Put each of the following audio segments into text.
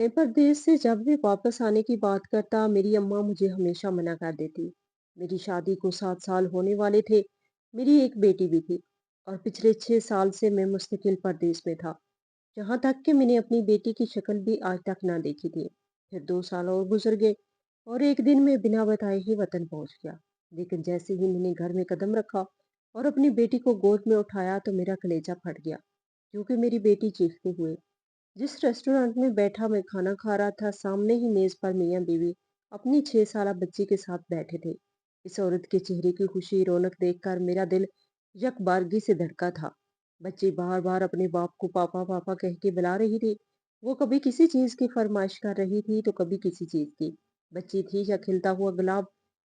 मैं परदेश से जब भी वापस आने की बात करता, मेरी अम्मा मुझे हमेशा मना कर देती। मेरी शादी को 7 साल होने वाले थे। मेरी एक बेटी भी थी और पिछले 6 साल से मैं मुस्तकिल परदेश में था। यहाँ तक कि मैंने अपनी बेटी की शक्ल भी आज तक ना देखी थी। फिर 2 साल और गुजर गए और एक दिन मैं बिना बताए ही वतन पहुंच गया। लेकिन जैसे ही मैंने घर में कदम रखा और अपनी बेटी को गोद में उठाया तो मेरा कलेजा फट गया, क्योंकि मेरी बेटी चीखते हुए जिस रेस्टोरेंट में बैठा मैं खाना खा रहा था, सामने ही मेज पर मियाँ बीवी अपनी 6 साल बच्ची के साथ बैठे थे। इस औरत के चेहरे की खुशी रौनक देखकर मेरा दिल यकबारगी से धड़का था। बच्ची बार बार अपने बाप को पापा पापा कह के बुला रही थी। वो कभी किसी चीज की फरमाइश कर रही थी तो कभी किसी चीज की। बच्ची थी या खिलता हुआ गुलाब।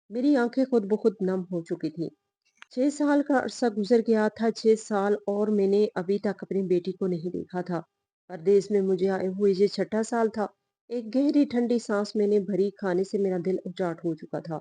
मेरी आंखें खुद ब खुद नम हो चुकी थी। 6 साल का अरसा गुजर गया था। 6 साल और मैंने अभी तक अपनी बेटी को नहीं देखा था। परदेश में मुझे आए हुए ये छठा साल था। एक गहरी ठंडी सांस मैंने भरी, खाने से मेरा दिल उचाट हो चुका था।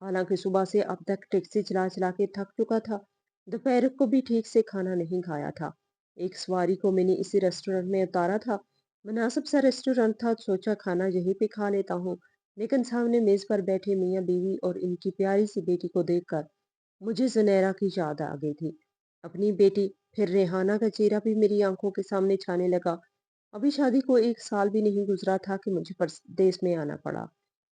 हालांकि सुबह से अब तक टैक्सी चला चला के थक चुका था। दोपहर को भी ठीक से खाना नहीं खाया था। एक सवारी को मैंने इसी रेस्टोरेंट में उतारा था। मुनासिब सा रेस्टोरेंट था, सोचा खाना यहीं पे खा लेता हूँ। लेकिन सामने मेज पर बैठे मियाँ बीवी और इनकी प्यारी सी बेटी को देखकर मुझे ज़ुनैरा की याद आ गई थी। अपनी बेटी, फिर रेहाना का चेहरा भी मेरी आंखों के सामने छाने लगा। अभी शादी को 1 साल भी नहीं गुजरा था कि मुझे परदेश में आना पड़ा।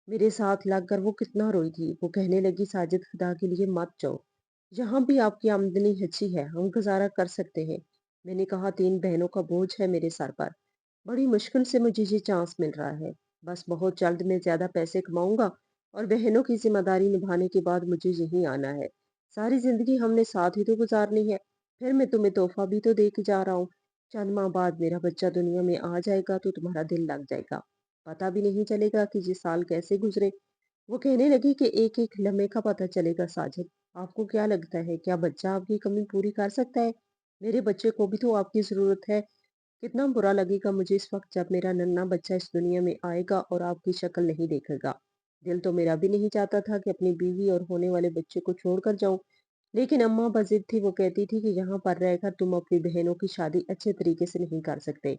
मेरे साथ लगकर वो कितना रोई थी। वो कहने लगी, साजिद खुदा के लिए मत जाओ। यहाँ भी आपकी आमदनी अच्छी है, हम गुजारा कर सकते हैं। मैंने कहा, 3 बहनों का बोझ है मेरे सर पर। बड़ी मुश्किल से मुझे ये चांस मिल रहा है। बस बहुत जल्द मैं ज्यादा पैसे कमाऊंगा और बहनों की जिम्मेदारी निभाने के बाद मुझे यहीं आना है। सारी जिंदगी हमने साथ ही तो गुजारनी है। फिर मैं तुम्हें तोहफा भी तो दे के जा रहा हूँ। चंद माह बाद मेरा बच्चा दुनिया में आ जाएगा तो तुम्हारा दिल लग जाएगा। पता भी नहीं चलेगा कि ये साल कैसे गुजरे। वो कहने लगी कि एक एक लम्हे का पता चलेगा। साजिद, आपको क्या लगता है, क्या बच्चा आपकी कमी पूरी कर सकता है? मेरे बच्चे को भी तो आपकी जरूरत है। कितना बुरा लगेगा मुझे इस वक्त जब मेरा नन्हा बच्चा इस दुनिया में आएगा और आपकी शक्ल नहीं देखेगा। दिल तो मेरा भी नहीं चाहता था कि अपनी बीवी और होने वाले बच्चे को छोड़कर जाऊं। लेकिन अम्मा बजिद थी। वो कहती थी कि यहाँ पर रहकर तुम अपनी बहनों की शादी अच्छे तरीके से नहीं कर सकते।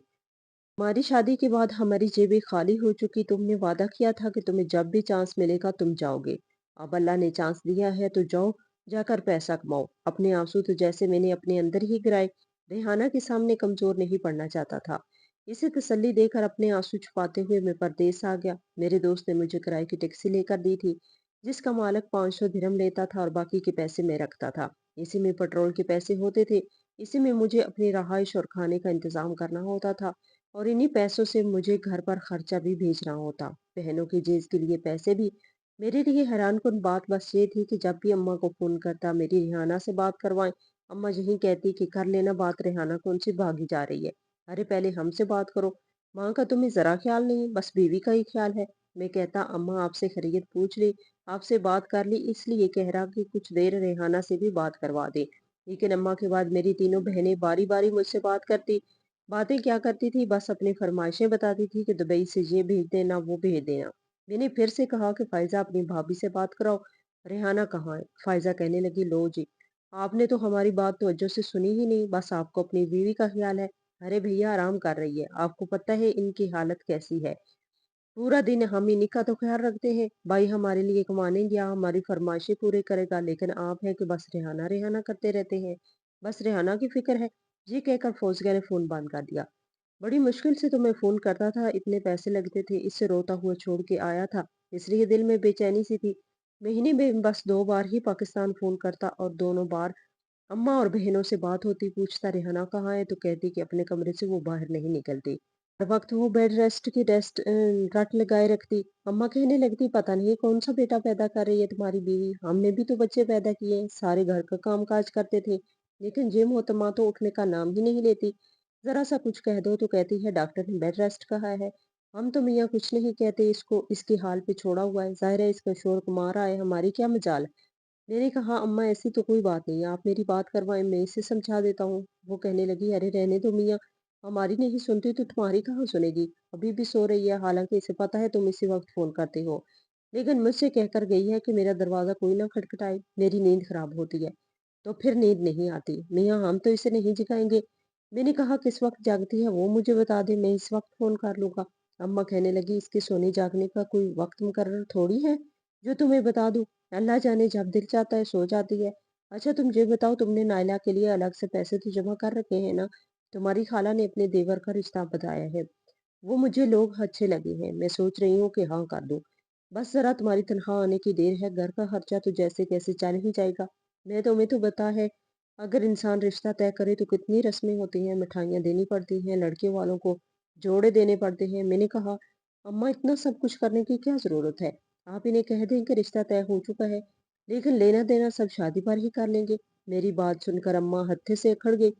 हमारी शादी के बाद हमारी जेबें खाली हो चुकी। तुमने वादा किया था कि तुम्हें जब भी चांस मिलेगा तुम जाओगे। अब अल्लाह ने चांस दिया है तो जाओ, जाकर पैसा कमाओ। अपने आंसू तो जैसे मैंने अपने अंदर ही गिराए। रेहाना के सामने कमजोर नहीं पड़ना चाहता था। इसे तसल्ली देकर अपने आंसू छुपाते हुए मैं परदेस आ गया। मेरे दोस्त ने मुझे किराए की टैक्सी लेकर दी थी, जिसका मालिक 500 दिरहम लेता था और बाकी के पैसे मैं रखता था। इसी में पेट्रोल के पैसे होते थे। इसी में मुझे अपनी रहाइश और खाने का इंतजाम करना होता था और इन्हीं पैसों से मुझे घर पर खर्चा भी भेजना होता। बहनों की जेज के लिए पैसे भी। मेरे लिए हैरानकुन बात बस ये थी कि जब भी अम्मा को फोन करता, मेरी रेहाना से बात करवाएं, अम्मा यही कहती कि कर लेना बात, रेहाना कौन सी भागी जा रही है। अरे पहले हमसे बात करो। माँ का तुम्हें जरा ख्याल नहीं, बस बीवी का ही ख्याल है। मैं कहता, अम्मा आपसे खैरियत पूछ ली, आपसे बात कर ली, इसलिए कह रहा कि कुछ देर रेहाना से भी बात करवा दे। लेकिन अम्मा के बाद मेरी तीनों बहनें बारी बारी मुझसे बात करती। बातें क्या करती थी, बस अपनी फरमाइशें बताती थी कि दुबई से ये भेज देना, वो भेज देना। मैंने फिर से कहा कि फायजा अपनी भाभी से बात कराओ। रेहाना कहाँ है? फायजा कहने लगी, लो जी, आपने तो हमारी बात तवज्जो से सुनी ही नहीं, बस आपको अपनी बीवी का ख्याल है। अरे भैया, आराम कर रही है, आपको पता है इनकी हालत कैसी है। पूरा दिन हम इन्हीं का तो ख्याल रखते हैं। भाई हमारे लिए कमाने गया, हमारी फरमाइशें पूरे करेगा, लेकिन आप है कि बस रेहाना रेहाना करते रहते हैं। बस रेहाना की फिक्र है। ये कहकर फौजिया ने फोन बंद कर दिया। बड़ी मुश्किल से तो मैं फोन करता था, इतने पैसे लगते थे, इससे रोता हुआ छोड़ के आया था। इसलिए दिल में बेचैनी सी थी। महीने में बस 2 बार ही पाकिस्तान फोन करता और दोनों बार अम्मा और बहनों से बात होती। पूछता, रेहाना कहाँ है, तो कहती कि अपने कमरे से वो बाहर नहीं निकलती। हर वक्त वो बेड रेस्ट की रट लगाए रखती। अम्मा कहने लगती, पता नहीं कौन सा बेटा पैदा कर रही है तुम्हारी बीवी, हमने भी तो बच्चे पैदा किए हैं, सारे घर का काम काज करते थे। लेकिन ये मोहतरमा तो उठने का नाम ही नहीं लेती। जरा सा कुछ कह दो तो कहती है डॉक्टर ने बेड रेस्ट कहा है। हम तो मियाँ कुछ नहीं कहते, इसको इसके हाल पे छोड़ा हुआ है, जाहिर है इसका शोर कमा रहा है, हमारी क्या मजाल। मैंने कहा, अम्मा ऐसी तो कोई बात नहीं है, आप मेरी बात करवाएं, मैं इसे समझा देता हूँ। वो कहने लगी, अरे रहने दो मियाँ, हमारी नहीं सुनती तो तुम्हारी कहाँ सुनेगी। अभी भी सो रही है, हालांकि इसे पता है तुम इसी वक्त फोन करते हो। लेकिन मुझसे कहकर गई है कि मेरा दरवाजा कोई ना खटखटाए, मेरी नींद खराब होती है। तो फिर नींद नहीं आती। मियाँ, हम तो इसे नहीं जगाएंगे। मैंने कहा, किस वक्त जागती है वो मुझे बता दे, मैं इस वक्त फोन कर लूंगा। अम्मा कहने लगी, इसके सोने जागने का कोई वक्त मुकर्रर थोड़ी है जो तुम्हें बता दूं। अल्लाह जाने जब दिल चाहता है सो जाती है। अच्छा तुम ये बताओ, तुमने नायला के लिए अलग से पैसे तो जमा कर रखे हैं ना? तुम्हारी खाला ने अपने देवर का रिश्ता बताया है। वो मुझे लोग अच्छे लगे हैं। मैं सोच रही हूँ कि हाँ कर दूं। बस जरा तुम्हारी तनख्वाह आने की देर है। घर का खर्चा तो जैसे कैसे चल ही जाएगा। मैं तुम्हें तो बता है, अगर इंसान रिश्ता तय करे तो कितनी रस्में होती हैं, मिठाइयाँ देनी पड़ती हैं, लड़के वालों को जोड़े देने पड़ते हैं। मैंने कहा, अम्मा इतना सब कुछ करने की क्या जरूरत है? आप इन्हें कह दें कि रिश्ता तय हो चुका है, लेकिन लेना देना सब शादी पर ही कर लेंगे। मेरी बात सुनकर अम्मा हत्थे से अकड़ गई।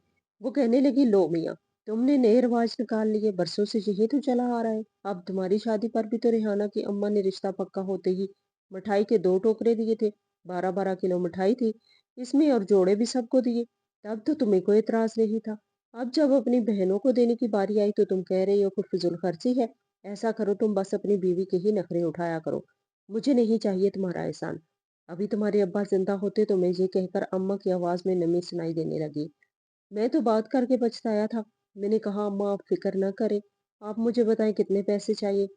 वो कहने लगी, लो मियाँ, तुमने नए रिवाज निकाल लिए। बरसों से यही तो चला आ रहा है। अब तुम्हारी शादी पर भी तो रेहाना की अम्मा ने रिश्ता पक्का होते ही मिठाई के 2 टोकरे दिए थे। 12-12 किलो मिठाई थी इसमें, और जोड़े भी सबको दिए। तब तो तुम्हें कोई एतराज नहीं था। अब जब अपनी बहनों को देने की बारी आई तो तुम कह रही हो कि फिजूल खर्ची है। ऐसा करो, तुम बस अपनी बीवी के ही नखरे उठाया करो। मुझे नहीं चाहिए तुम्हारा एहसान। अभी तुम्हारे अब्बा जिंदा होते तो मैं ये कहकर अम्मा की आवाज में नमी सुनाई देने लगी। मैं तो बात करके पछताया था। मैंने कहा, अम्मा आप फिक्र न करें, आप मुझे बताएं कितने पैसे चाहिए।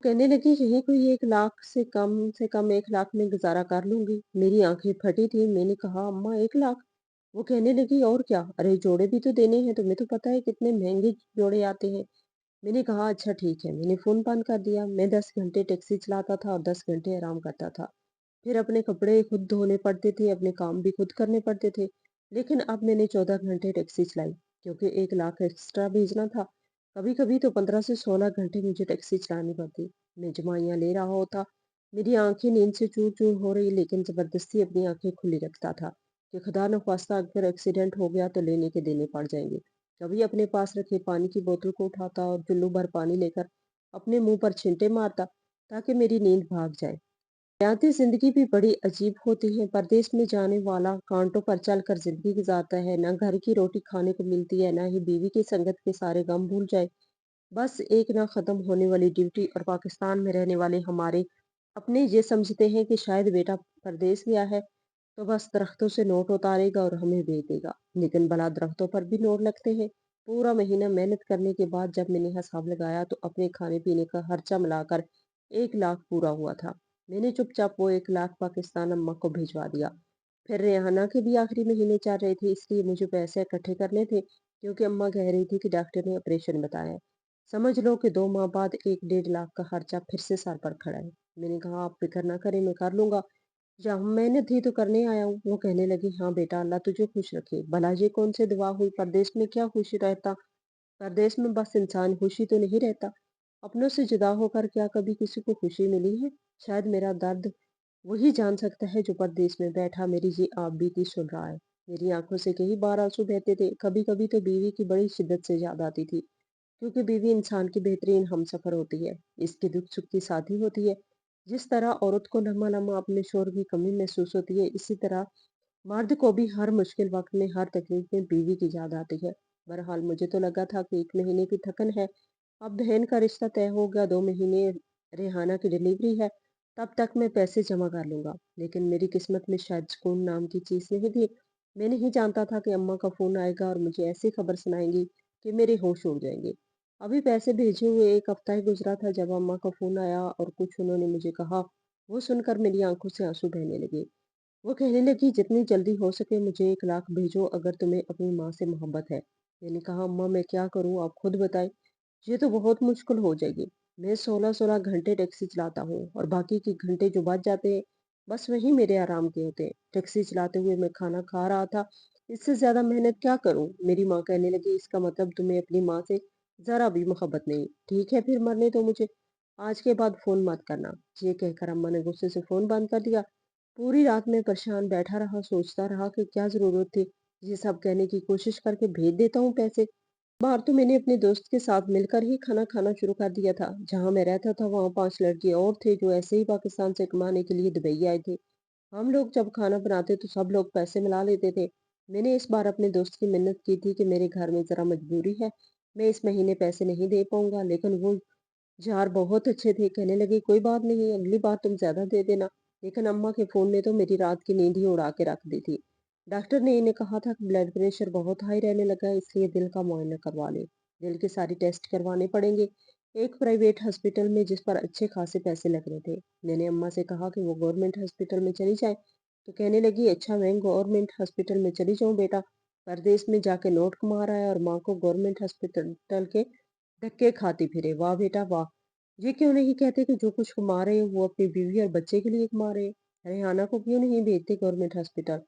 कहने लगी, यही कोई 1 लाख से कम 1 लाख में गुजारा कर लूंगी। मेरी आंखें फटी थी। मैंने कहा, अम्मा 1 लाख? वो कहने लगी, और क्या, अरे जोड़े भी तो देने हैं, तुम्हें तो पता है कितने महंगे जोड़े आते हैं। मैंने कहा, अच्छा ठीक है। मैंने फोन बंद कर दिया। मैं 10 घंटे टैक्सी चलाता था और 10 घंटे आराम करता था। फिर अपने कपड़े खुद धोने पड़ते थे, अपने काम भी खुद करने पड़ते थे। लेकिन अब मैंने 14 घंटे टैक्सी चलाई, क्योंकि 1 लाख एक्स्ट्रा भेजना था। कभी कभी तो 15 से 16 घंटे मुझे टैक्सी चलानी पड़ती। मैं जमाइयाँ ले रहा होता। मेरी आंखें नींद से चूर चूर हो रही, लेकिन जबरदस्ती अपनी आंखें खुली रखता था कि खुदा न खास्ता अगर एक्सीडेंट हो गया तो लेने के देने पड़ जाएंगे। कभी अपने पास रखे पानी की बोतल को उठाता और चुल्लू भर पानी लेकर अपने मुंह पर छींटे मारता, ताकि मेरी नींद भाग जाए। हयाती जिंदगी भी बड़ी अजीब होती है। परदेश में जाने वाला कांटों पर चलकर जिंदगी गुजारता है। न घर की रोटी खाने को मिलती है, न ही बीवी की संगत के सारे गम भूल जाए। बस एक ना खत्म होने वाली ड्यूटी। और पाकिस्तान में रहने वाले हमारे अपने ये समझते हैं कि शायद बेटा परदेश गया है तो बस दरख्तों से नोट उतारेगा और हमें भेज देगा। लेकिन भला दरख्तों पर भी नोट लगते हैं। पूरा महीना मेहनत करने के बाद जब मैंने हिसाब लगाया तो अपने खाने पीने का खर्चा मिलाकर 1 लाख पूरा हुआ था। मैंने चुपचाप वो 1 लाख पाकिस्तान अम्मा को भिजवा दिया। फिर रेहाना के भी आखिरी महीने चल रहे थे, इसलिए मुझे पैसे इकट्ठे करने थे, क्योंकि अम्मा कह रही थी कि डॉक्टर ने ऑपरेशन बताया है। समझ लो कि 2 माह बाद 1-1.5 लाख का खर्चा फिर से सर पर खड़ा है। मैंने कहा, आप फिक्र ना करें, मैं कर लूंगा। जहाँ मेहनत ही तो करने आया हूँ। वो कहने लगी, हाँ बेटा, अल्लाह तुझे खुश रखे। भला ये कौन सी दुआ हुई? परदेश में क्या खुशी रहता? परदेश में बस इंसान खुशी तो नहीं रहता। अपनों से जुदा होकर क्या कभी किसी को खुशी मिली है? शायद मेरा दर्द वही जान सकता है जो परदेश में बैठा मेरी ये आप बीती सुन रहा है। मेरी आंखों से कई बार आंसू बहते थे। कभी कभी तो बीवी की बड़ी शिद्दत से याद आती थी, क्योंकि बीवी इंसान की बेहतरीन हमसफर होती है। इसके दुख सुख की साथी होती है। जिस तरह औरत को लम्हा लम्हा अपने शोर की कमी महसूस होती है, इसी तरह मर्द को भी हर मुश्किल वक्त में, हर तकलीफ में बीवी की याद आती है। बहरहाल मुझे तो लगा था कि 1 महीने की थकन है। अब बहन का रिश्ता तय हो गया, 2 महीने रेहाना की डिलीवरी है, तब तक मैं पैसे जमा कर लूंगा। लेकिन मेरी किस्मत में शायद सुकून नाम की चीज नहीं थी। मैं नहीं जानता था कि अम्मा का फोन आएगा और मुझे ऐसी खबर सुनाएंगी कि मेरे होश उड़ जाएंगे। अभी पैसे भेजे हुए 1 हफ्ता ही गुजरा था जब अम्मा का फोन आया और कुछ उन्होंने मुझे कहा। वो सुनकर मेरी आंखों से आंसू बहने लगे। वो कहने लगी, जितनी जल्दी हो सके मुझे 1 लाख भेजो, अगर तुम्हें अपनी माँ से मोहब्बत है। मैंने कहा, अम्मा मैं क्या करूँ, आप खुद बताएं। ये तो बहुत मुश्किल हो जाएगी। मैं 16-16 घंटे टैक्सी चलाता हूँ और बाकी के घंटे जो बच जाते हैं बस वही मेरे आराम के होते हैं। टैक्सी चलाते हुए मैं खाना खा रहा था। इससे ज्यादा मेहनत क्या करूँ? मेरी माँ कहने लगी, इसका मतलब तुम्हें अपनी माँ से जरा भी मोहब्बत नहीं। ठीक है, फिर मरने दो मुझे। आज के बाद फोन मत करना। ये कहकर अम्मा ने गुस्से से फोन बंद कर दिया। पूरी रात में परेशान बैठा रहा, सोचता रहा कि क्या जरूरत थी ये सब कहने की। कोशिश करके भेज देता हूँ पैसे। बाहर तो मैंने अपने दोस्त के साथ मिलकर ही खाना खाना शुरू कर दिया था। जहाँ मैं रहता था वहाँ 5 लड़के और थे जो ऐसे ही पाकिस्तान से कमाने के लिए दुबई आए थे। हम लोग जब खाना बनाते तो सब लोग पैसे मिला लेते थे। मैंने इस बार अपने दोस्त की मिन्नत की थी कि मेरे घर में जरा मजबूरी है, मैं इस महीने पैसे नहीं दे पाऊंगा। लेकिन वो जार बहुत अच्छे थे। कहने लगे, कोई बात नहीं, अगली बार तुम ज्यादा दे देना। लेकिन अम्मा के फोन ने तो मेरी रात की नींद ही उड़ा के रख दी थी। डॉक्टर ने इन्हें कहा था कि ब्लड प्रेशर बहुत हाई रहने लगा है, इसलिए दिल का मुआयना करवा ले। दिल के सारे टेस्ट करवाने पड़ेंगे। एक प्राइवेट हॉस्पिटल में जिस पर अच्छे खासे पैसे लग रहे थे। मैंने अम्मा से कहा कि वो गवर्नमेंट हॉस्पिटल में चली जाए, तो कहने लगी अच्छा मैं गवर्नमेंट हॉस्पिटल में चली जाऊं बेटा, परदेश में जाके नोट कमा रहा है और माँ को गवर्नमेंट हॉस्पिटल के धक्के खाती फिरे। वाह बेटा वाह! ये क्यों नहीं कहते कि जो कुछ कमा रहे हो वो अपनी बीवी और बच्चे के लिए कमा रहे हैं? रेहाना को क्यों नहीं भेजते गवर्नमेंट हॉस्पिटल?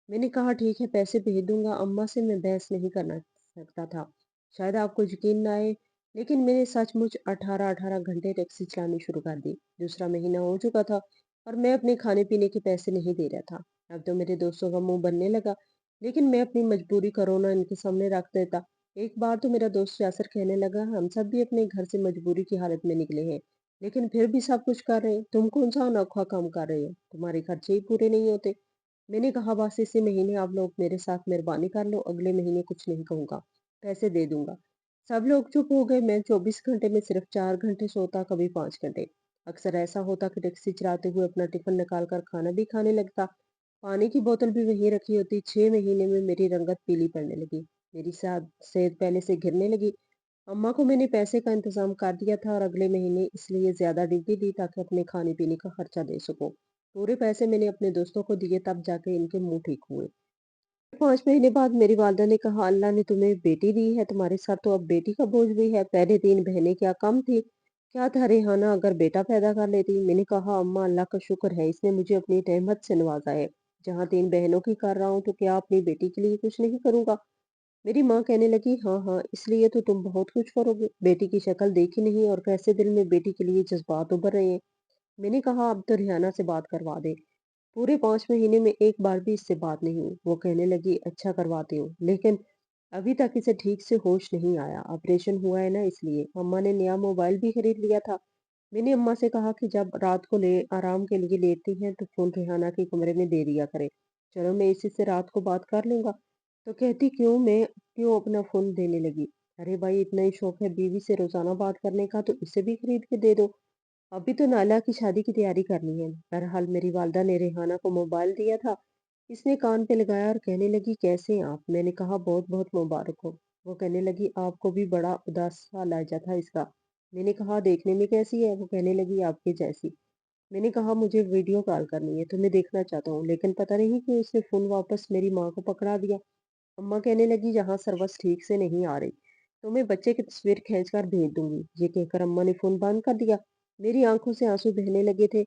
मैंने कहा ठीक है पैसे भेज दूंगा। अम्मा से मैं बहस नहीं करना सकता था। शायद आपको यकीन ना आए, लेकिन मैंने सचमुच 18-18 घंटे टैक्सी चलानी शुरू कर दी। दूसरा महीना हो चुका था और मैं अपने खाने पीने के पैसे नहीं दे रहा था। अब तो मेरे दोस्तों का मुंह बनने लगा, लेकिन मैं अपनी मजबूरी करोना इनके सामने रख देता। एक बार तो मेरा दोस्त यासर कहने लगा हम सब भी अपने घर से मजबूरी की हालत में निकले हैं, लेकिन फिर भी सब कुछ कर रहे हैं। तुम कौन सा अनोखा काम कर रहे हो? तुम्हारे खर्चे ही पूरे नहीं होते। मैंने कहा बस इसी महीने आप लोग मेरे साथ मेहरबानी कर लो, अगले महीने कुछ नहीं कहूंगा, पैसे दे दूंगा। सब लोग चुप हो गए। मैं 24 घंटे में सिर्फ 4 घंटे सोता, कभी 5 घंटे। अक्सर ऐसा होता कि टैक्सी चलाते हुए अपना टिफिन निकाल कर खाना भी खाने लगता। पानी की बोतल भी वहीं रखी होती। 6 महीने में मेरी रंगत पीली पड़ने लगी, मेरी सेहत पहले से गिरने लगी। अम्मा को मैंने पैसे का इंतजाम कर दिया था और अगले महीने इसलिए ज्यादा ड्यूटी दी ताकि अपने खाने पीने का खर्चा दे सकूं। पूरे पैसे मैंने अपने दोस्तों को दिए, तब जाके इनके मुंह ठीक हुए। 5 महीने बाद मेरी वालदा ने कहा अल्लाह ने तुम्हें बेटी दी है, तुम्हारे साथ तो अब बेटी का बोझ भी है। पहले 3 बहनें क्या कम थी? क्या था रेहाना अगर बेटा पैदा कर लेती? मैंने कहा अम्मा अल्लाह का शुक्र है, इसने मुझे अपनी रहमत से नवाजा है। जहाँ 3 बहनों की कर रहा हूँ तो क्या अपनी बेटी के लिए कुछ नहीं करूंगा? मेरी माँ कहने लगी हाँ हाँ, इसलिए तो तुम बहुत कुछ करोगे। बेटी की शक्ल देखी नहीं और कैसे दिल में बेटी के लिए जज्बात उभर रहे हैं। मैंने कहा अब तो रिहाना से बात करवा दे। पूरे 5 महीने में एक बार भी इससे बात नहीं हुई। वो कहने लगी अच्छा करवाती हूँ, लेकिन अभी तक इसे ठीक से होश नहीं आया। ऑपरेशन हुआ है ना, इसलिए। अम्मा ने नया मोबाइल भी खरीद लिया था। मैंने अम्मा से कहा कि जब रात को ले आराम के लिए लेटती हैं तो फोन रिहाना के कमरे में दे दिया करे। चलो मैं इसी से रात को बात कर लूंगा। तो कहती क्यों, मैं क्यों अपना फोन देने लगी? अरे भाई इतना ही शौक है बीवी से रोजाना बात करने का तो इसे भी खरीद के दे दो। अभी तो नाला की शादी की तैयारी करनी है। बहरहाल मेरी वालदा ने रेहाना को मोबाइल दिया था। इसने कान पे लगाया और कहने लगी कैसे हैं आप? मैंने कहा बहुत बहुत मुबारक हो। वो कहने लगी आपको भी बड़ा उदास सा लहजा था इसका। मैंने कहा देखने में कैसी है? वो कहने लगी आपके जैसी। मैंने कहा मुझे वीडियो कॉल करनी है, तुम्हें देखना चाहता हूँ। लेकिन पता नहीं क्यों उसने फोन वापस मेरी माँ को पकड़ा दिया। अम्मा कहने लगी यहाँ सर्विस ठीक से नहीं आ रही, तो मैं बच्चे की तस्वीर खींचकर भेज दूंगी। ये कहकर अम्मा ने फोन बंद कर दिया। मेरी आंखों से आंसू बहने लगे थे।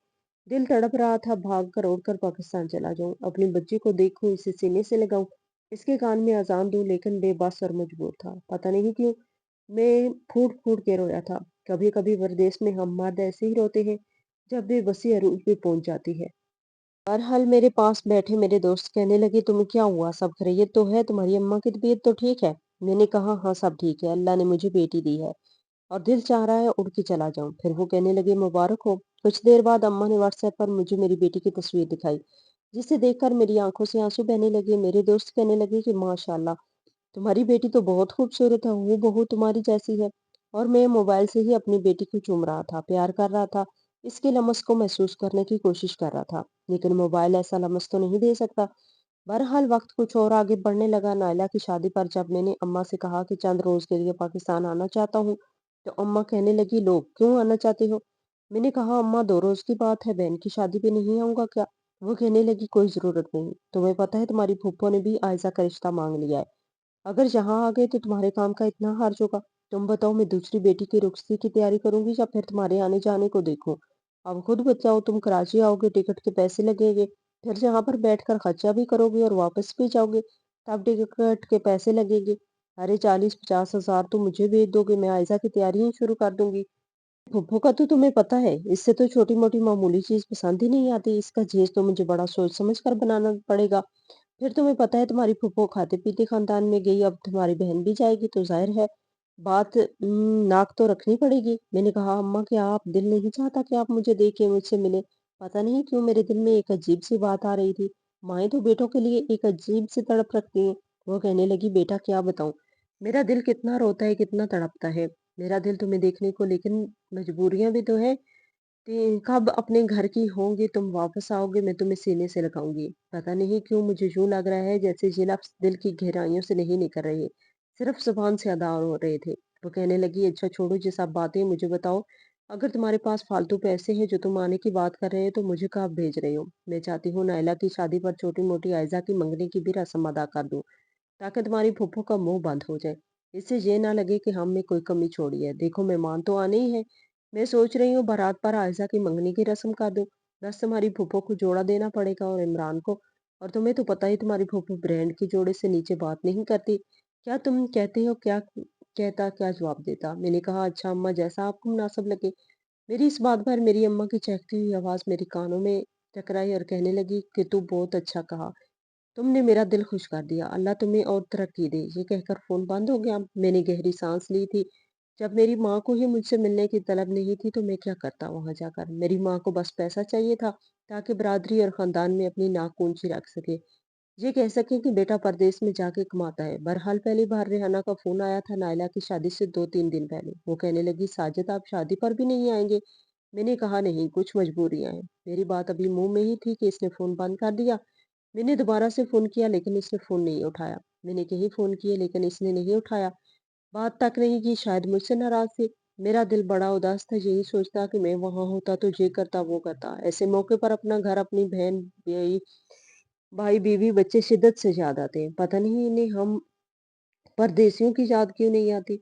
दिल तड़प रहा था भाग कर उड़कर पाकिस्तान चला जाऊं, अपनी बच्ची को देखूं, इसे सीने से लगाऊं, इसके कान में अजान दूं, लेकिन बेबस और मजबूर था। पता नहीं क्यों मैं फूट फूट के रोया था। कभी कभी परदेश में हम मर्द ऐसे ही रोते हैं जब बेबसी अरूज पे पहुंच जाती है। बहरहाल मेरे पास बैठे मेरे दोस्त कहने लगे तुम्हें क्या हुआ, सब खैरियत तो है, तुम्हारी अम्मा की तबीयत तो ठीक है? मैंने कहा हाँ सब ठीक है, अल्लाह ने मुझे बेटी दी है और दिल चाह रहा है उड़ के चला जाऊं। फिर वो कहने लगे मुबारक हो। कुछ देर बाद अम्मा ने व्हाट्सएप पर मुझे मेरी बेटी की तस्वीर दिखाई, जिसे देखकर मेरी आंखों से आंसू बहने लगे। मेरे दोस्त कहने लगे कि माशाल्लाह तुम्हारी बेटी तो बहुत खूबसूरत है, हूबहू तुम्हारी जैसी है। और मैं मोबाइल से ही अपनी बेटी को चूम रहा था, प्यार कर रहा था, इसके लम्स को महसूस करने की कोशिश कर रहा था। लेकिन मोबाइल ऐसा लम्स तो नहीं दे सकता। बहरहाल वक्त कुछ और आगे बढ़ने लगा। नायला की शादी पर जब मैंने अम्मा से कहा कि चंद रोज के लिए पाकिस्तान आना चाहता हूँ, तो अम्मा कहने लगी लो क्यों आना चाहते हो? मैंने कहा अम्मा 2 रोज की बात है, बहन की शादी पे नहीं आऊंगा क्या? वो कहने लगी कोई जरूरत नहीं, तुम्हें पता है तुम्हारी फूफो ने भी आयजा का रिश्ता मांग लिया है। अगर यहाँ आ गए तो तुम्हारे काम का इतना खर्च होगा। तुम बताओ मैं दूसरी बेटी की रुखसती की तैयारी करूंगी या फिर तुम्हारे आने जाने को देखूं? अब खुद बताओ, तुम कराची आओगे, टिकट के पैसे लगेंगे, फिर यहाँ पर बैठकर खर्चा भी करोगे और वापस भी जाओगे, तब टिकट के पैसे लगेंगे। अरे 40-50 हजार तो मुझे भेज दोगे, मैं आयजा की तैयारियां शुरू कर दूंगी। फुफ्फो का तो तुम्हें पता है, इससे तो छोटी मोटी मामूली चीज पसंद ही नहीं आती, इसका जहेज तो मुझे बड़ा सोच समझ कर बनाना पड़ेगा। फिर तुम्हें पता है तुम्हारी फूफो खाते पीते खानदान में गई, अब तुम्हारी बहन भी जाएगी तो जाहिर है बात नाक तो रखनी पड़ेगी। मैंने कहा अम्मा क्या आप दिल नहीं चाहता कि आप मुझे देखें, मुझसे मिले? पता नहीं क्यों मेरे दिल में एक अजीब सी बात आ रही थी। माएँ तो बेटों के लिए एक अजीब सी तड़प रखती हैं। वो कहने लगी बेटा क्या बताऊं, मेरा दिल कितना रोता है, कितना तड़पता है। मेरा दिल तुम्हें देखने को, लेकिन मजबूरियां भी तो है। कब अपने घर की होंगी, तुम वापस आओगे, मैं तुम्हें सीने से लगाऊंगी। पता नहीं क्यों मुझे यूं लग रहा है जैसे ये लफ्ज दिल की गहराइयों से नहीं निकल रहे, सिर्फ जुबान से अदा हो रहे थे। वो कहने लगी, अच्छा छोड़ो ये सब बातें, मुझे बताओ, अगर तुम्हारे पास फालतू पैसे हैं जो तुम आने की बात कर रहे हो तो मुझे कब भेज रहे हो? मैं चाहती हूँ नायला की शादी पर छोटी-मोटी आयज़ा की मंगनी की भी रस्म अदा कर दूँ, ताकि तुम्हारी फूफो का मुँह बंद हो जाए। इससे ये ना लगे कि हम में कोई कमी छोड़ी है। देखो मेहमान तो आने ही हैं। मैं सोच रही हूँ बारात पर आयज़ा की मंगनी की रस्म कर दूँ। बस तुम्हारी फूफो को जोड़ा देना पड़ेगा और इमरान को। और तुम्हें तो पता ही तुम्हारी फूफो ब्रांड के जोड़े से नीचे बात नहीं करती। क्या तुम कहते हो, क्या कहता, क्या जवाब देता? मैंने कहा, अच्छा अम्मा, जैसा आपको मुनासिब लगे। मेरी इस बात पर मेरी अम्मा की चहकती हुई आवाज़ मेरे कानों में टकराई और कहने लगी कि तू बहुत अच्छा कहा। तुमने मेरा दिल खुश कर दिया। अल्लाह तुम्हें और तरक्की दे। ये कहकर फ़ोन बंद हो गया। मैंने गहरी सांस ली थी। जब मेरी माँ को ही मुझसे मिलने की तलब नहीं थी तो मैं क्या करता वहाँ जाकर? मेरी माँ को बस पैसा चाहिए था ताकि बरादरी और ख़ानदान में अपनी नाक ऊँची रख सके। ये कह सकें कि बेटा परदेश में जाके कमाता है। बहरहाल पहली बार रेहाना का फ़ोन आया था नायला की शादी से 2-3 दिन पहले। वो कहने लगी, साजिद आप शादी पर भी नहीं आएँगे? मैंने कहा, नहीं, कुछ मजबूरियाँ हैं। मेरी बात अभी मुँह में ही थी कि इसने फ़ोन बंद कर दिया। मैंने दोबारा से फ़ोन किया लेकिन इसने फ़ोन नहीं उठाया। मैंने कई फ़ोन किए लेकिन इसने नहीं उठाया। बात तक नहीं की, शायद मुझसे नाराज़ थी। मेरा दिल बड़ा उदास था, यही सोचता कि मैं वहाँ होता तो ये करता, वो करता। ऐसे मौके पर अपना घर, अपनी बहन, भाई, बीवी, बच्चे शिद्दत से याद आते हैं। पता नहीं इन्हें हम परदेशियों की याद क्यों नहीं आती?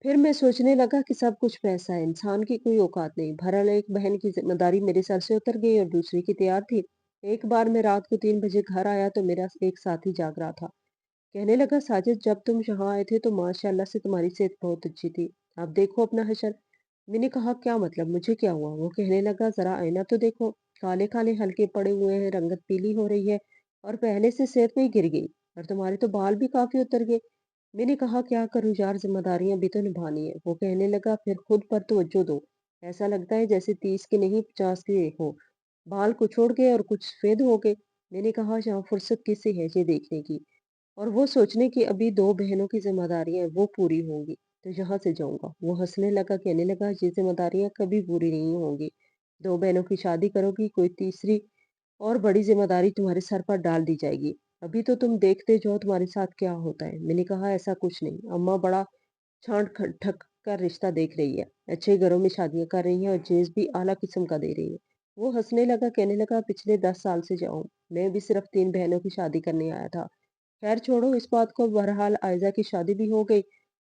फिर मैं सोचने लगा कि सब कुछ पैसा है, इंसान की कोई औकात नहीं। बहरहाल एक बहन की ज़िम्मेदारी मेरे सर से उतर गई और दूसरी की तैयार थी। एक बार मैं रात को 3 बजे घर आया तो मेरा एक साथी जाग रहा था। कहने लगा, साजिद जब तुम यहाँ आए थे तो माशाल्लाह से तुम्हारी सेहत बहुत अच्छी थी। अब देखो अपना हशर। मैंने कहा, क्या मतलब, मुझे क्या हुआ? वो कहने लगा, जरा आईना तो देखो। काले काले हल्के पड़े हुए हैं, रंगत पीली हो रही है और पहले से सेहत में गिर गई। और तुम्हारे तो बाल भी काफी उतर गए। मैंने कहा, क्या करूं यार, जिम्मेदारियां भी तो निभानी है। वो कहने लगा, फिर खुद पर तवज्जो दो। ऐसा लगता है जैसे 30 के नहीं 50 के हो। बाल कुछ उड़ गए और कुछ सफेद हो गए। मैंने कहा, जहाँ फुर्सत किससे है ये देखने की और वो सोचने की अभी 2 बहनों की ज़िम्मेदारियाँ वो पूरी होंगी, तो यहाँ से जाऊँगा। वो हँसने लगा, कहने लगा, ये ज़िम्मेदारियाँ कभी पूरी नहीं होंगी। 2 बहनों की शादी करोगी, कोई तीसरी और बड़ी ज़िम्मेदारी तुम्हारे सर पर डाल दी जाएगी। अभी तो तुम देखते जाओ तुम्हारे साथ क्या होता है। मैंने कहा, ऐसा कुछ नहीं। अम्मा बड़ा छांट ख ठक कर रिश्ता देख रही है। अच्छे घरों में शादियाँ कर रही हैं और जेस भी आला किस्म का दे रही है। वो हँसने लगा, कहने लगा, पिछले 10 साल से जाऊँ, मैं भी सिर्फ़ 3 बहनों की शादी करने आया था। खैर छोड़ो इस बात को। बहरहाल आयज़ा की शादी भी हो गई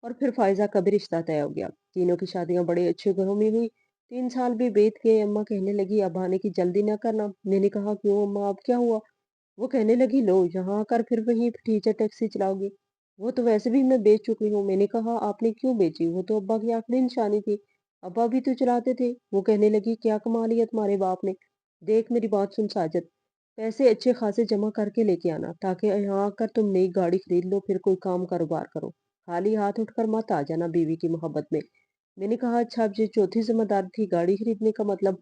और फिर फ़ायज़ा का भी रिश्ता तय हो गया। तीनों की शादियाँ बड़े अच्छे घरों में हुई। 3 साल भी बीत गए। अम्मा कहने लगी, अब आने की जल्दी ना करना। मैंने कहा, क्यों अम्मा, अब क्या हुआ? वो कहने लगी, लो यहाँ आकर फिर वही टीचर टैक्सी चलाओगी। वो तो वैसे भी मैं बेच चुकी हूँ। मैंने कहा, आपने क्यों बेची? वो तो अब्बा की आखिरी निशानी थी। अब्बा भी तो चलाते थे। वो कहने लगी, क्या कमा लिया तुम्हारे बाप ने? देख मेरी बात सुन साजिद, पैसे अच्छे खासे जमा करके लेके आना ताकि यहाँ आकर तुम नई गाड़ी खरीद लो, फिर कोई काम कारोबार करो। खाली हाथ उठकर मत आ जाना बीवी की मोहब्बत में। मैंने कहा, अच्छा अब ये चौथी जिम्मेदारी थी गाड़ी खरीदने का, मतलब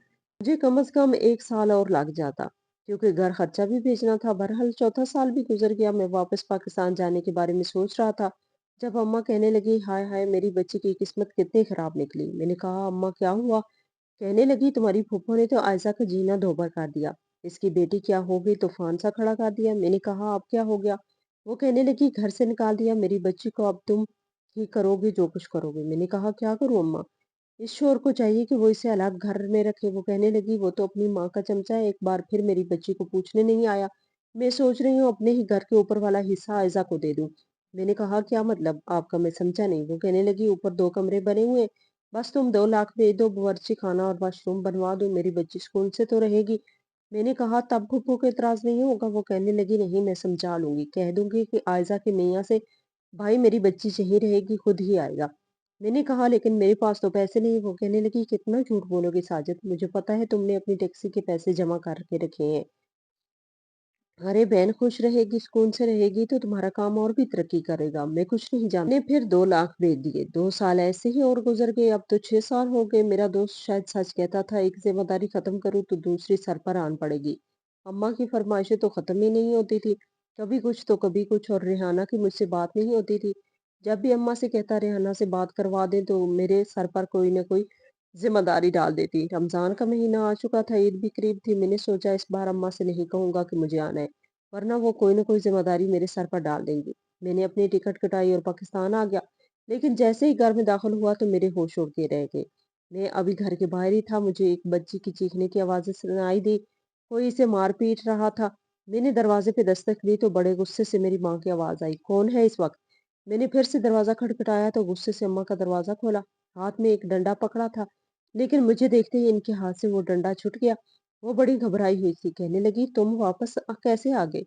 मुझे कम से कम 1 साल और लग जाता क्योंकि घर खर्चा भी भेजना था। बहरहाल चौथा साल भी गुजर गया। मैं वापस पाकिस्तान जाने के बारे में सोच रहा था जब अम्मा कहने लगी, हाय हाय मेरी बच्ची की किस्मत कितनी खराब निकली। मैंने कहा, अम्मा क्या हुआ? कहने लगी, तुम्हारी फूफो ने तो आयशा का जीना दोबर कर दिया। इसकी बेटी क्या हो गई, तूफान सा खड़ा कर दिया। मैंने कहा, अब क्या हो गया? वो कहने लगी, घर से निकाल दिया मेरी बच्ची को, अब तुम ही करोगे जो कुछ करोगे। मैंने कहा, क्या करूं अम्मा? इस शोर को चाहिए कि वो इसे अलग घर में रखे। वो कहने लगी, वो तो अपनी माँ का चमचा है, एक बार फिर मेरी बच्ची को पूछने नहीं आया। मैं सोच रही हूँ अपने ही घर के ऊपर वाला हिस्सा आयजा को दे दूं। मैंने कहा, क्या मतलब आपका? मैं समझा नहीं। वो कहने लगी, ऊपर 2 कमरे बने हुए, बस तुम 2 लाख दे दो, बावर्ची खाना और वॉशरूम बनवा दो, मेरी बच्ची सुकून से तो रहेगी। मैंने कहा, तब फूफो को इतराज नहीं होगा? वो कहने लगी, नहीं, मैं समझा लूंगी, कह दूंगी कि आयजा के मियाँ से भाई मेरी बच्ची यहीं रहेगी, खुद ही आएगा। मैंने कहा, लेकिन मेरे पास तो पैसे नहीं। वो कहने लगी, कितना झूठ बोलोगे साजिद, मुझे पता है तुमने अपनी टैक्सी के पैसे जमा करके रखे हैं। अरे बहन खुश रहेगी, सुकून से रहेगी तो तुम्हारा काम और भी तरक्की करेगा। मैं कुछ नहीं जानती। मैंने फिर 2 लाख भेज दिए। 2 साल ऐसे ही और गुजर गए। अब तो 6 साल हो गए। मेरा दोस्त शायद सच कहता था, एक जिम्मेदारी खत्म करूँ तो दूसरी सर पर आन पड़ेगी। अम्मा की फरमाइशें तो खत्म ही नहीं होती थी। कभी कुछ तो कभी कुछ, और रेहाना की मुझसे बात नहीं होती थी। जब भी अम्मा से कहता रेहाना से बात करवा दे तो मेरे सर पर कोई ना कोई जिम्मेदारी डाल देती। रमजान का महीना आ चुका था, ईद भी करीब थी। मैंने सोचा इस बार अम्मा से नहीं कहूंगा कि मुझे आना है, वरना वो कोई ना कोई जिम्मेदारी मेरे सर पर डाल देंगी। मैंने अपनी टिकट कटाई और पाकिस्तान आ गया। लेकिन जैसे ही घर में दाखिल हुआ तो मेरे होश उड़ के रह गए। मैं अभी घर के बाहर ही था, मुझे एक बच्ची की चीखने की आवाज़ें सुनाई दी। कोई इसे मार-पीट रहा था। मैंने दरवाज़े पे दस्तक दी तो बड़े गुस्से से मेरी माँ की आवाज़ आई, "कौन है इस वक़्त?" मैंने फिर से दरवाज़ा खटखटाया तो गुस्से से अम्मा का दरवाज़ा खोला। हाथ में एक डंडा पकड़ा था, लेकिन मुझे देखते ही इनके हाथ से वो डंडा छूट गया। वो बड़ी घबराई हुई थी, कहने लगी, "तुम वापस कैसे आ गए?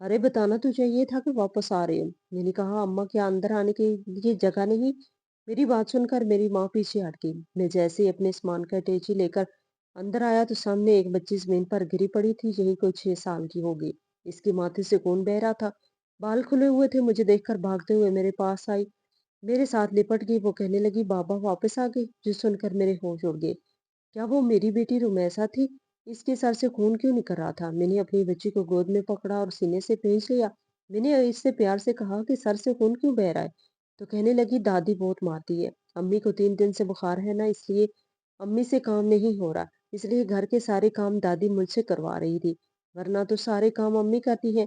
अरे बताना तो चाहिए था कि वापस आ रहे हो।" मैंने कहा, "अम्मा क्या अंदर आने के लिए जगह नहीं?" मेरी बात सुनकर मेरी माँ पीछे हट गई। मैं जैसे ही अपने सामान का अटैची लेकर अंदर आया तो सामने एक बच्ची जमीन पर गिरी पड़ी थी, यही कोई 6 साल की होगी। इसके माथे से खून बह रहा था, बाल खुले हुए थे। मुझे देखकर भागते हुए मेरे पास आई, मेरे साथ लिपट गई। वो कहने लगी, "बाबा वापस आ गए?" जो सुनकर मेरे होश उड़ गए। क्या वो मेरी बेटी रुमैसा थी? इसके सर से खून क्यों निकल रहा था? मैंने अपनी बच्ची को गोद में पकड़ा और सीने से खींच लिया। मैंने इससे प्यार से कहा कि सर से खून क्यों बह रहा है? तो कहने लगी, दादी बहुत मारती है। अम्मी को 3 दिन से बुखार है ना, इसलिए अम्मी से काम नहीं हो रहा। इसलिए घर के सारे काम दादी मुझसे करवा रही थी, वरना तो सारे काम अम्मी करती है।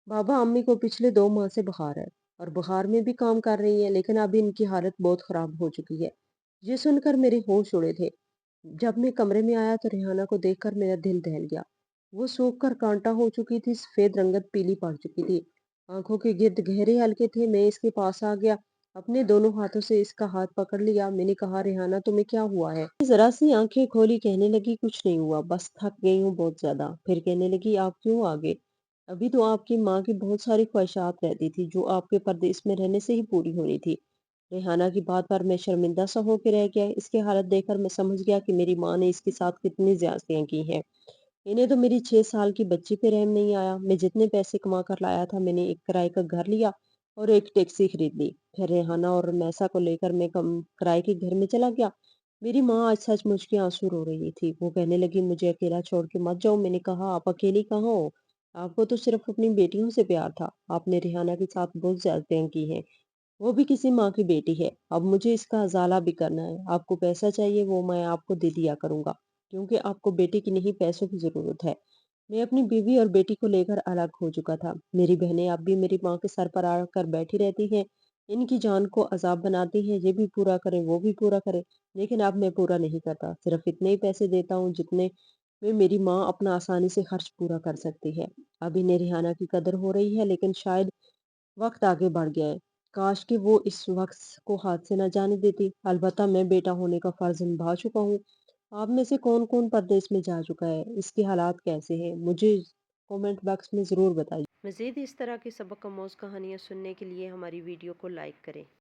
बाबा, अम्मी को पिछले 2 माह से बुखार है और बुखार में भी काम कर रही है, लेकिन अभी इनकी हालत बहुत खराब हो चुकी है। ये सुनकर मेरे होश उड़े थे। जब मैं कमरे में आया तो रेहाना को देखकर मेरा दिल दहल गया। वो सूख कर कांटा हो चुकी थी, सफेद रंगत पीली पड़ चुकी थी। आंखों के गिर्द गहरे हल्के थे। मैं इसके पास आ गया, अपने दोनों हाथों से इसका हाथ पकड़ लिया। मैंने कहा, रेहाना तुम्हें क्या हुआ है? जरा सी आंखें खोली, कहने लगी, कुछ नहीं हुआ, बस थक गई हूँ बहुत ज्यादा। फिर कहने लगी, आप क्यों आ गए? अभी तो आपकी माँ की बहुत सारी ख्वाहिशात रहती थी जो आपके परदेश में रहने से ही पूरी होनी थी। रेहाना की बात पर मैं शर्मिंदा सा होकर रह गया। इसकी हालत देखकर मैं समझ गया कि मेरी माँ ने इसके साथ कितनी ज्यादतियां की हैं। इन्हें तो मेरी 6 साल की बच्ची पे रहम नहीं आया। मैं जितने पैसे कमा कर लाया था, मैंने एक किराए का घर लिया और एक टैक्सी खरीद ली। फिर रेहाना और मैसा को लेकर मैं कम किराए के घर में चला गया। मेरी माँ आज सचमुच के आंसू रो रही थी। वो कहने लगी, मुझे अकेला छोड़ के मत जाओ। मैंने कहा, आप अकेली कहाँ हो? आपको तो सिर्फ अपनी बेटियों से प्यार था। आपने रेहाना के साथ बहुत ज्यादतियां की हैं। वो भी किसी माँ की बेटी है। अब मुझे इसका उजाला भी करना है। आपको पैसा चाहिए, वो मैं आपको दे दिया करूंगा, क्योंकि आपको बेटी की नहीं पैसों की जरूरत है। मैं अपनी बीवी और बेटी को लेकर अलग हो चुका था। मेरी बहनें अब भी मेरी माँ के सर पर आकर बैठी रहती हैं। इनकी जान को अजाब बनाती हैं, ये भी पूरा करें वो भी पूरा करें। लेकिन अब मैं पूरा नहीं करता, सिर्फ इतने ही पैसे देता हूँ जितने में मेरी माँ अपना आसानी से खर्च पूरा कर सकती है। अब इन्हें रिहाना की कदर हो रही है, लेकिन शायद वक्त आगे बढ़ गया है। काश कि वो इस वक्त को हाथ से न जाने देती। अलबत्ता मैं बेटा होने का फर्ज निभा चुका हूँ। आप में से कौन कौन परदेश में जा चुका है? इसके हालात कैसे हैं? मुझे कमेंट बॉक्स में ज़रूर बताइए। मज़ीद इस तरह की सबक आमोज़ कहानियाँ सुनने के लिए हमारी वीडियो को लाइक करें।